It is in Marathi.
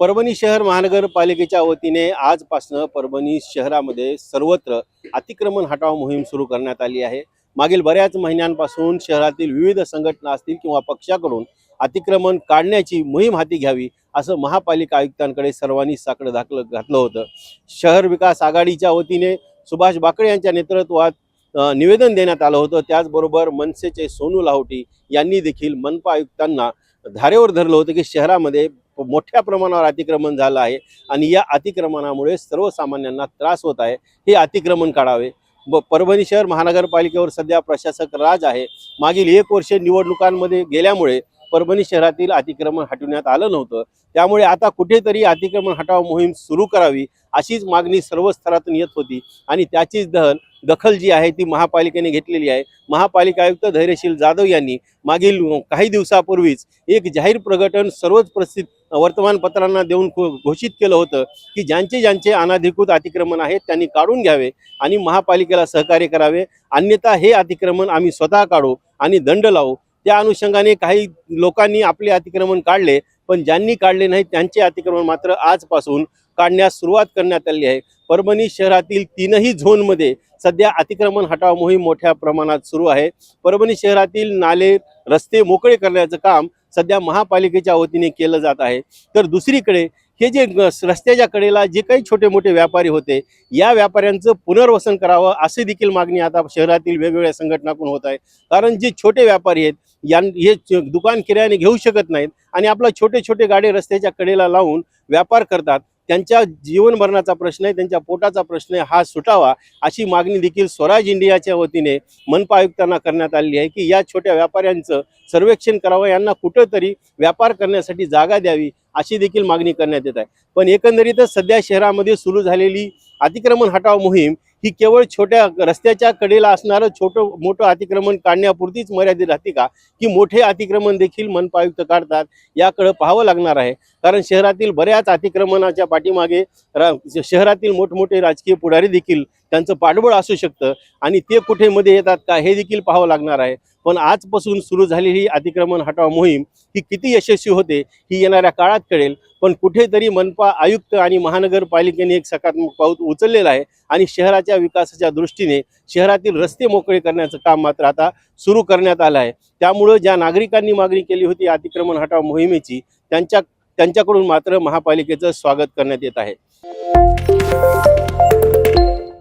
परभणी शहर महानगरपालिकेच्या वतीने आजपासून परभणी शहरामध्ये सर्वत्र अतिक्रमण हटाव मोहीम सुरू करण्यात आली आहे। मागील बऱ्याच महिन्यांपासून शहरातील विविध संघटना असतील किंवा पक्षाकडून अतिक्रमण काढण्याची मोहीम हाती घ्यावी असं महापालिका आयुक्तांकडे सर्वांनी साकडं घातलं होतं। शहर विकास आघाडीच्या वतीने सुभाष बाकळे यांच्या नेतृत्वात निवेदन देण्यात आलं होतं। त्याचबरोबर मनसेचे सोनू लाहोटी यांनी देखील मनपा आयुक्तांना धारेवर धरलं होतं की शहरामध्ये मोठ्या प्रमाणावर अतिक्रमण झालं आहे आणि या अतिक्रमणामुळे सर्वसामान्यांना त्रास होत आहे, हे अतिक्रमण काढावे। परभणी शहर महानगरपालिकेवर सध्या प्रशासक राज आहे। मागील 1 वर्ष निवडणुकांमध्ये गेल्यामुळे परभणी शहरातील अतिक्रमण हटवण्यात आलं नव्हतं, त्यामुळे आता कुठेतरी अतिक्रमण हटाव मोहीम सुरू करावी अशीच मागणी सर्व स्तरातून येत होती आणि त्याचीच दखल जी आहे ती महापालिकेने घेतलेली आहे। महापालिका आयुक्त धैर्यशील जाधव यांनी मागील काही दिवसापूर्वीच एक जाहीर प्रकटन सर्वच प्रसिद्ध वर्तमानपत्रांना देऊन घोषित केलं होतं की ज्यांचे अनधिकृत अतिक्रमण आहेत त्यांनी काढून घ्यावे आणि महापालिकेला सहकार्य करावे, अन्यथा हे अतिक्रमण आम्ही स्वतः काढू आणि दंड लावू। त्या अनुषंगाने काही लोकांनी आपले अतिक्रमण काढले, पण ज्यांनी काढले नाही त्यांचे अतिक्रमण मात्र आजपासून काढण्यास सुरुवात करण्यात आली आहे। परभणी शहरातील 3ही झोनमध्ये सध्या अतिक्रमण हटाव मोहीम मोठ्या प्रमाणात सुरू आहे। परभणी शहरातील नाले रस्ते मोकळे करण्याचं काम सध्या महापालिकेच्या वतीने केलं जात आहे। तर दुसरीकडे हे जे रस्त्याच्या कडेला जे काही छोटे मोठे व्यापारी होते, या व्यापाऱ्यांचं पुनर्वसन करावं असे देखील मागणी आता शहरातील वेगवेगळ्या संघटनांकडून होत आहे। कारण जे छोटे व्यापारी आहेत हे दुकान किरायाने घेऊ शकत नाहीत आणि आपला छोटे गाडे रस्त्याच्या कडेला लावून व्यापार करतात। त्यांच्या जीवनभरणाचा प्रश्न आहे, त्यांच्या पोटाचा प्रश्न आहे, हा सुटावा अशी मागणी देखील स्वराज इंडियाच्या वतीने मनपा आयुक्तांना करण्यात आली आहे की या छोट्या व्यापाऱ्यांचं सर्वेक्षण करावं, यांना कुठंतरी व्यापार करण्यासाठी जागा द्यावी अशी देखील मागणी करण्यात येत आहे। पण एकंदरीतच सध्या शहरामध्ये सुरू झालेली अतिक्रमण हटाव मोहीम ही केवळ छोट्या रस्त्याच्या कडेला असणारं छोटं मोठं अतिक्रमण काढण्यापुरतीच मर्यादित राहते का, की मोठे अतिक्रमण देखील मनपा आयुक्त काढतात, याकडे पाहावं लागणार आहे। कारण शहरातील बऱ्याच अतिक्रमणाच्या पाठीमागे शहरातील मोठमोठे राजकीय पुढारी देखील त्यांचं पाठबळ असू शकतं आणि ते कुठे मध्ये येतात का हे देखील पाहावं लागणार आहे। पण आजपासून सुरू झालेली अतिक्रमण हटाव मोहीम ही किती यशस्वी होते ही येणाऱ्या काळात कळेल। पण कुठेतरी मनपा आयुक्त आणि महानगरपालिकेने एक सकारात्मक पाऊल उचललेलं आहे आणि शहराच्या विकासाच्या दृष्टीने शहरातील रस्ते मोकळे करण्याचं काम मात्र आता सुरू करण्यात आलं आहे। त्यामुळे ज्या नागरिकांनी मागणी केली होती अतिक्रमण हटाव मोहिमेची, त्यांच्याकडून मात्र महापालिकेचं स्वागत करण्यात येत आहे।